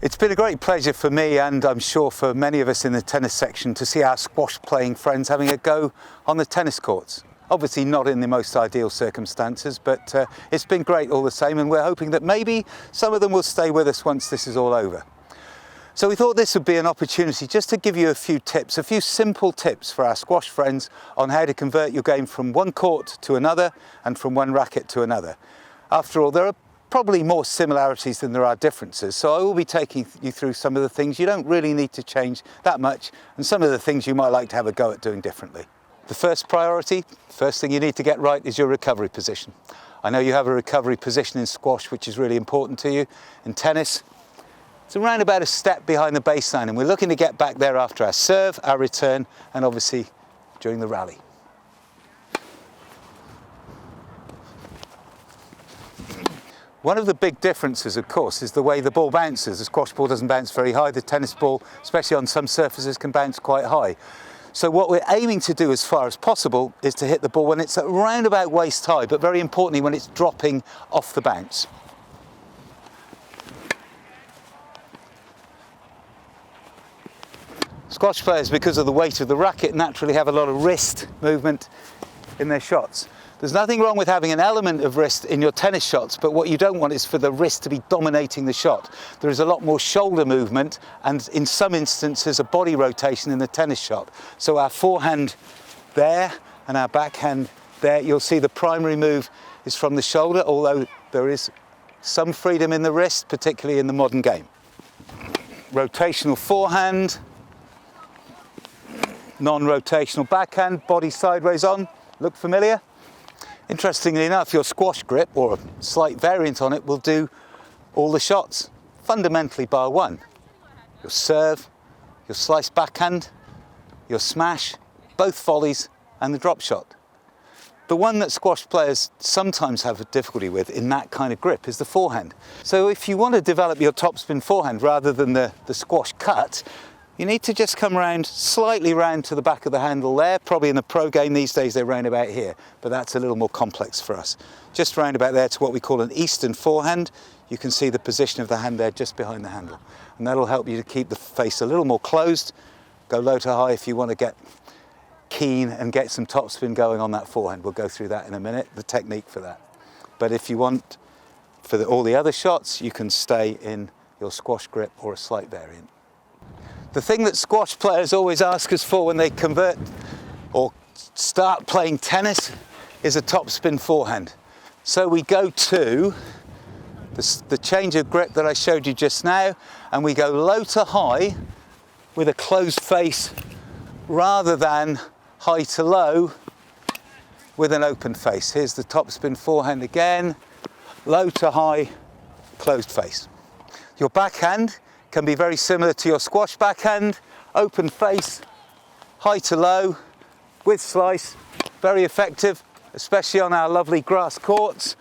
It's been a great pleasure for me, and I'm sure for many of us in the tennis section, to see our squash playing friends having a go on the tennis courts. Obviously not in the most ideal circumstances, but it's been great all the same, and we're hoping that maybe some of them will stay with us once this is all over. So we thought this would be an opportunity just to give you a few tips, a few simple tips for our squash friends on how to convert your game from one court to another and from one racket to another. After all, there are probably more similarities than there are differences, so I will be taking you through some of the things you don't really need to change that much, and some of the things you might like to have a go at doing differently. The first priority, first thing you need to get right, is your recovery position. I know you have a recovery position in squash which is really important to you. In tennis, it's around about a step behind the baseline, and we're looking to get back there after our serve, our return, and obviously during the rally. One of the big differences, of course, is the way the ball bounces. The squash ball doesn't bounce very high. The tennis ball, especially on some surfaces, can bounce quite high. So what we're aiming to do as far as possible is to hit the ball when it's around about waist high, but very importantly when it's dropping off the bounce. Squash players, because of the weight of the racket, naturally have a lot of wrist movement in their shots. There's nothing wrong with having an element of wrist in your tennis shots, but what you don't want is for the wrist to be dominating the shot. There is a lot more shoulder movement and in some instances a body rotation in the tennis shot. So our forehand there and our backhand there, you'll see the primary move is from the shoulder, although there is some freedom in the wrist, particularly in the modern game. Rotational forehand, non-rotational backhand, body sideways on. Look familiar? Interestingly enough, your squash grip, or a slight variant on it, will do all the shots, fundamentally bar one. Your serve, your slice backhand, your smash, both volleys, and the drop shot. The one that squash players sometimes have a difficulty with in that kind of grip is the forehand. So if you want to develop your topspin forehand rather than the squash cut, you need to just come round, slightly round to the back of the handle there. Probably in the pro game these days they're round about here, but that's a little more complex for us. Just round about there to what we call an eastern forehand. You can see the position of the hand there just behind the handle. And that'll help you to keep the face a little more closed. Go low to high if you want to get keen and get some topspin going on that forehand. We'll go through that in a minute, the technique for that. But if you want for all the other shots, you can stay in your squash grip or a slight variant. The thing that squash players always ask us for when they convert or start playing tennis is a topspin forehand. So we go to the change of grip that I showed you just now, and we go low to high with a closed face rather than high to low with an open face. Here's the topspin forehand again, low to high, closed face. Your backhand can be very similar to your squash backhand, open face, high to low, with slice, very effective, especially on our lovely grass courts,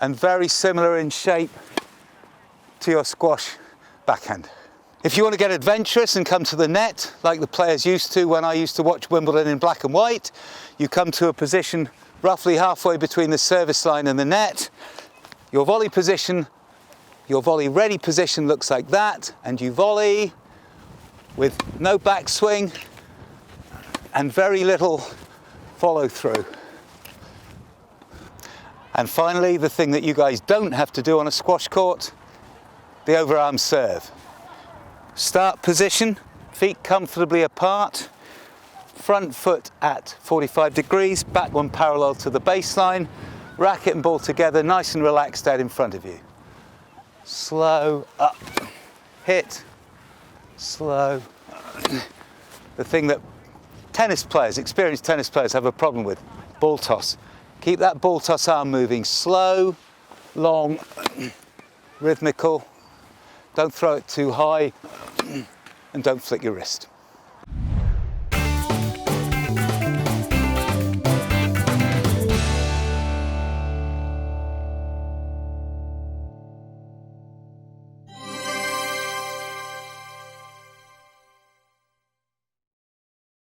and very similar in shape to your squash backhand. If you want to get adventurous and come to the net, like the players used to when I used to watch Wimbledon in black and white, you come to a position roughly halfway between the service line and the net. Your volley position, your volley ready position looks like that, and you volley with no backswing and very little follow through. And finally, the thing that you guys don't have to do on a squash court, the overarm serve. Start position, feet comfortably apart, front foot at 45 degrees, back one parallel to the baseline, racket and ball together, nice and relaxed out in front of you. Slow up, hit, slow. The thing that tennis players, experienced tennis players, have a problem with, ball toss. Keep that ball toss arm moving, slow, long, rhythmical. Don't throw it too high, and don't flick your wrist.